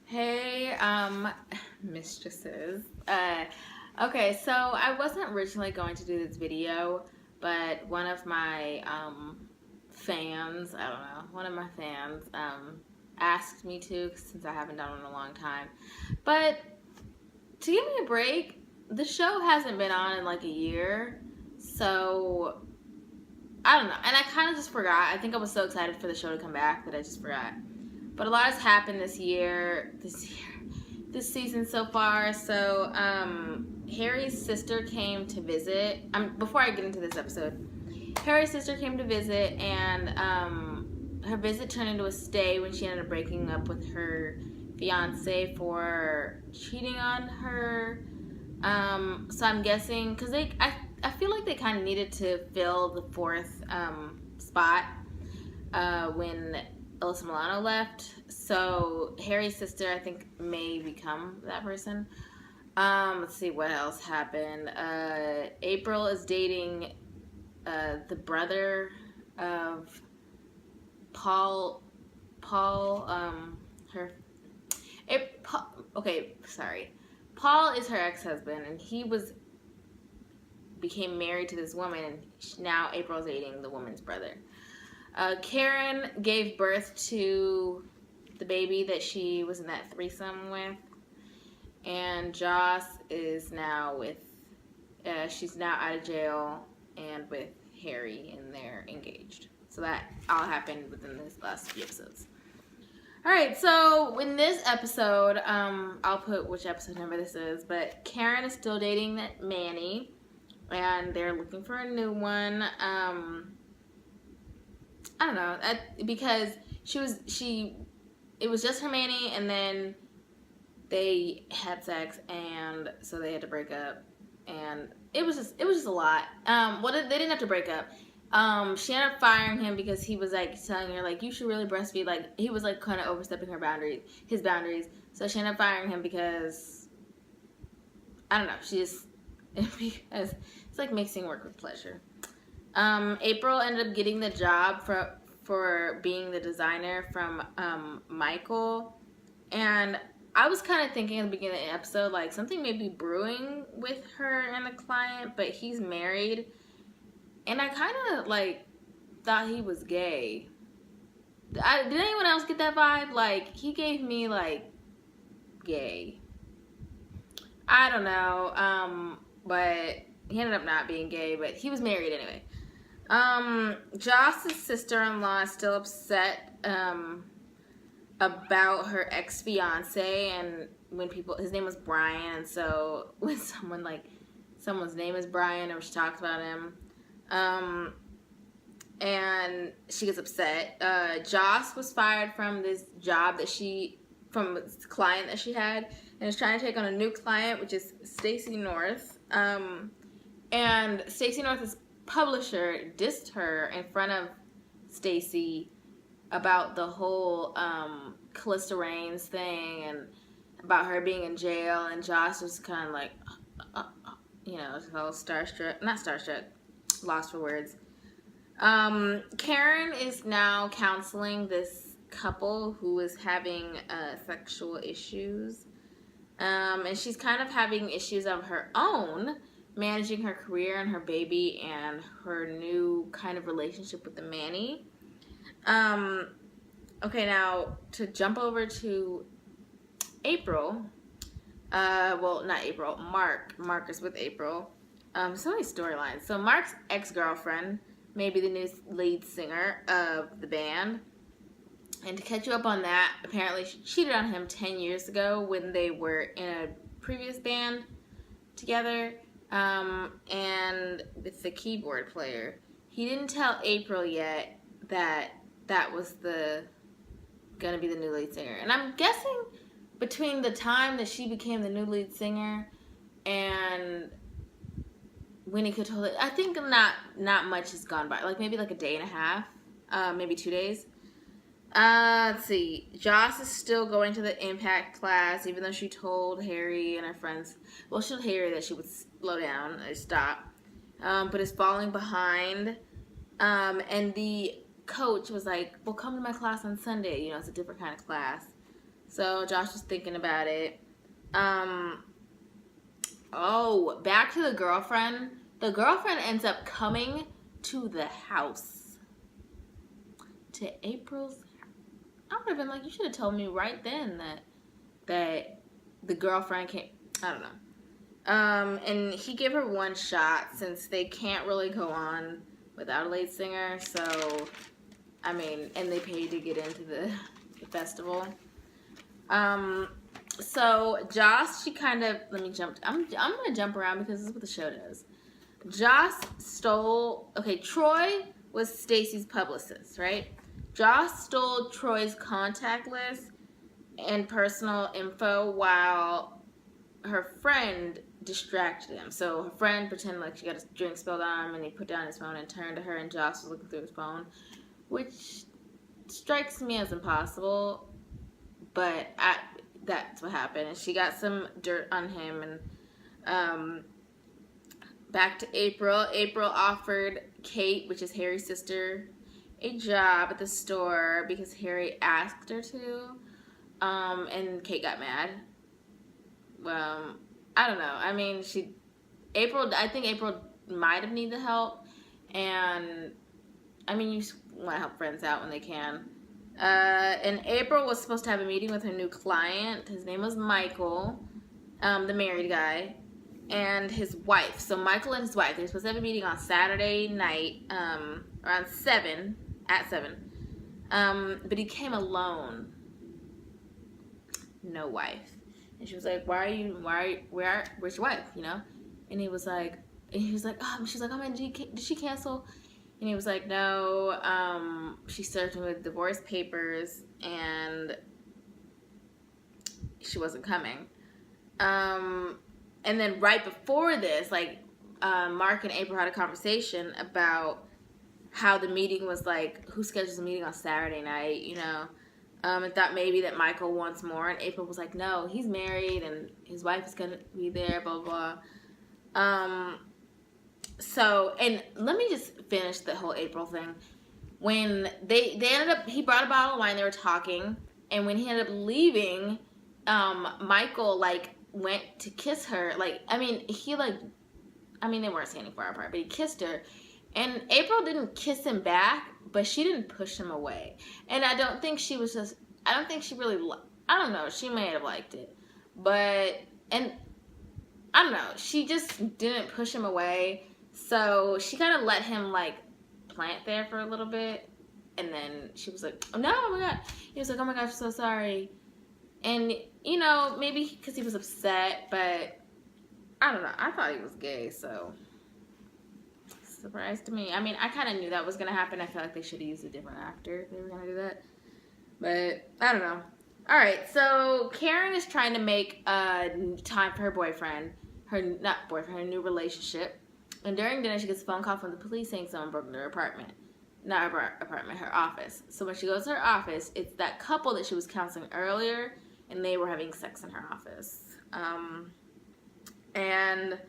Hey, mistresses. Okay, so I wasn't originally going to do this video, but one of my fans, I don't know, one of my fans asked me to since I haven't done one in a long time. But to give me a break, the show hasn't been on in like a year, so I don't know. And I kind of just forgot. I think I was so excited for the show to come back that I just forgot. But a lot has happened this season so far. So, Harry's sister came to visit. Before I get into this episode, Harry's sister came to visit, and her visit turned into a stay when she ended up breaking up with her fiance for cheating on her. So I'm guessing because I feel like they kind of needed to fill the fourth spot when Alyssa Milano left. So Harry's sister, I think, may become that person. Let's see what else happened. April is dating the brother of Paul. Her. Okay, sorry. Paul is her ex-husband, and he became married to this woman, and now April's dating the woman's brother. Karen gave birth to the baby that she was in that threesome with, and Joss is now she's now out of jail and with Harry, and they're engaged. So that all happened within this last few episodes. Alright, so in this episode, I'll put which episode number this is, but Karen is still dating that Manny, and they're looking for a new one. I don't know, because it was just her Manny, and then they had sex, and so they had to break up, and it was just a lot. They didn't have to break up. She ended up firing him because he was like telling her like you should really breastfeed. Like he was like kind of overstepping his boundaries. So she ended up firing him because I don't know. She just because it's like mixing work with pleasure. April ended up getting the job for being the designer from Michael, and I was kind of thinking at the beginning of the episode like something may be brewing with her and the client, but he's married, and I kind of like thought he was gay. Did anyone else get that vibe? Like he gave me like gay. I don't know, but he ended up not being gay, but he was married anyway. Joss's sister-in-law is still upset about her ex-fiance, and his name was Brian, and so when someone's name is Brian or she talks about him, and she gets upset. Joss was fired from this job from this client that she had, and is trying to take on a new client, which is Stacey North. And Stacey North's publisher dissed her in front of Stacey about the whole Callista Rains thing and about her being in jail, and Joss was kind of like, just all not starstruck, lost for words. Karen is now counseling this couple who is having sexual issues, and she's kind of having issues of her own, managing her career and her baby and her new kind of relationship with the Manny. Okay, now to jump over to April. Not April. Mark is with April. So many storylines. So Mark's ex-girlfriend may be the new lead singer of the band. And to catch you up on that, apparently she cheated on him 10 years ago when they were in a previous band together. And with the keyboard player. He didn't tell April yet that was gonna be the new lead singer. And I'm guessing between the time that she became the new lead singer and when he could told it, I think not much has gone by. Like maybe like a day and a half, maybe 2 days. Let's see. Joss is still going to the Impact class, even though she told Harry and her friends. Well, she told Harry that she would slow down or stop, but is falling behind. And the coach was like, "Well, come to my class on Sunday. It's a different kind of class." So Josh was thinking about it. Oh, back to the girlfriend. The girlfriend ends up coming to the house. To April's. I would have been like, you should have told me right then that the girlfriend came. I don't know. And he gave her one shot since they can't really go on without a lead singer. So, I mean, and they paid to get into the festival. So Joss, she kind of, let me jump. I'm gonna jump around because this is what the show does. Joss stole. Okay, Troy was Stacy's publicist, right? Joss stole Troy's contact list and personal info while her friend distracted him. So her friend pretended like she got a drink spilled on him, and he put down his phone and turned to her, and Joss was looking through his phone, which strikes me as impossible. But that's what happened, and she got some dirt on him. And back to April. April offered Kate, which is Harry's sister, a job at the store because Harry asked her to, and Kate got mad. Well, I don't know. I mean, I think April might have needed help, and I mean, you want to help friends out when they can. And April was supposed to have a meeting with her new client. His name was Michael, the married guy, and his wife. So Michael and his wife, they were supposed to have a meeting on Saturday night, around 7, at 7. But he came alone. No wife. And she was like, where's your wife, you know? And he was like, oh, she's like, oh man, did she cancel? And he was like, no, she served him with divorce papers and she wasn't coming. And then right before this, like, Mark and April had a conversation about how the meeting was like, who schedules a meeting on Saturday night, you know? And thought maybe that Michael wants more. And April was like, no, he's married and his wife is going to be there, blah, blah. So, and let me just finish the whole April thing. When they ended up, he brought a bottle of wine, they were talking, and when he ended up leaving, Michael, like, went to kiss her. Like, I mean, they weren't standing far apart, but he kissed her. And April didn't kiss him back, but she didn't push him away. And I don't think she really, I don't know, she may have liked it. But, and, I don't know, she just didn't push him away. So she kind of let him, like, plant there for a little bit. And then she was like, oh, no, oh my God. He was like, oh my gosh, I'm so sorry. And, you know, maybe because he was upset, but I don't know. I thought he was gay, so surprise to me. I mean, I kind of knew that was going to happen. I feel like they should have used a different actor if they were going to do that. But I don't know. All right, so Karen is trying to make time for her boyfriend, her new relationship. And during dinner, she gets a phone call from the police saying someone broke into her apartment. Not her apartment, her office. So when she goes to her office, it's that couple that she was counseling earlier, and they were having sex in her office. And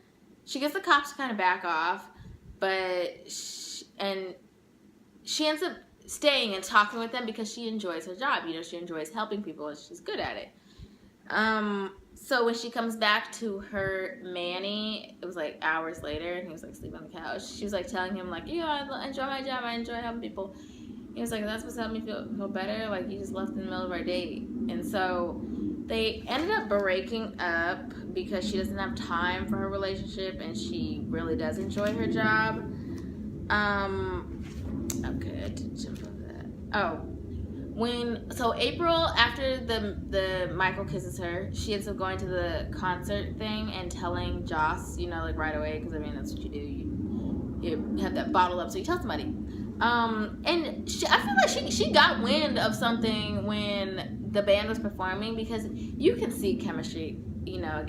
she gets the cops to kind of back off, but she ends up staying and talking with them because she enjoys her job. You know, she enjoys helping people, and she's good at it. So when she comes back to her Manny, it was like hours later, and he was like sleeping on the couch. She was like telling him like, yeah, I enjoy my job, I enjoy helping people. He was like, that's what's helping me feel better. Like, you just left in the middle of our date. And so they ended up breaking up because she doesn't have time for her relationship, and she really does enjoy her job. Okay, I did jump over that. Oh. So April, after the Michael kisses her, she ends up going to the concert thing and telling Joss, you know, like right away, because I mean that's what you do. You have that bottle up, so you tell somebody. And I feel like she got wind of something when the band was performing, because you can see chemistry, you know,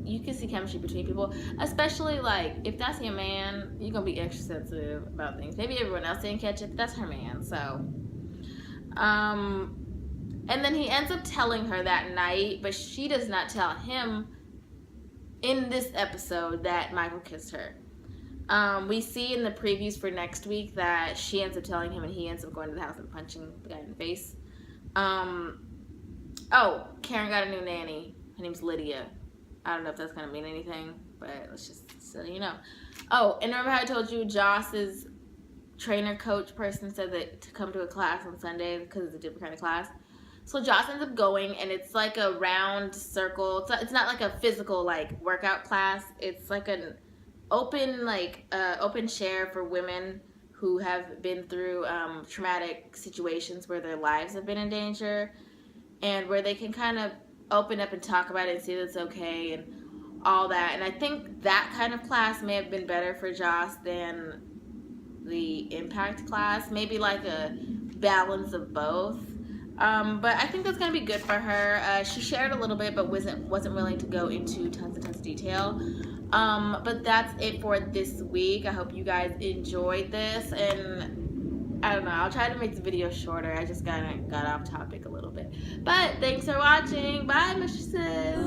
you can see chemistry between people, especially like if that's your man, you're gonna be extra sensitive about things. Maybe everyone else didn't catch it, but that's her man, so. And then he ends up telling her that night, but she does not tell him in this episode that Michael kissed her. We see in the previews for next week that she ends up telling him, and he ends up going to the house and punching the guy in the face. Oh, Karen got a new nanny. Her name's Lydia. I don't know if that's gonna mean anything, but let's just so you know. Oh, and remember how I told you Joss's trainer coach person said that to come to a class on Sunday because it's a different kind of class. So Joss ends up going, and it's like a round circle. It's not like a physical like workout class. It's like an open open share for women who have been through traumatic situations where their lives have been in danger, and where they can kind of open up and talk about it and say that's okay and all that. And I think that kind of class may have been better for Joss than the impact class. Maybe like a balance of both. But I think that's gonna be good for her. She shared a little bit, but wasn't willing to go into tons of detail. But that's it for this week. I hope you guys enjoyed this, and I don't know, I'll try to make the video shorter. I just got off topic a little bit. But thanks for watching. Bye, mistresses.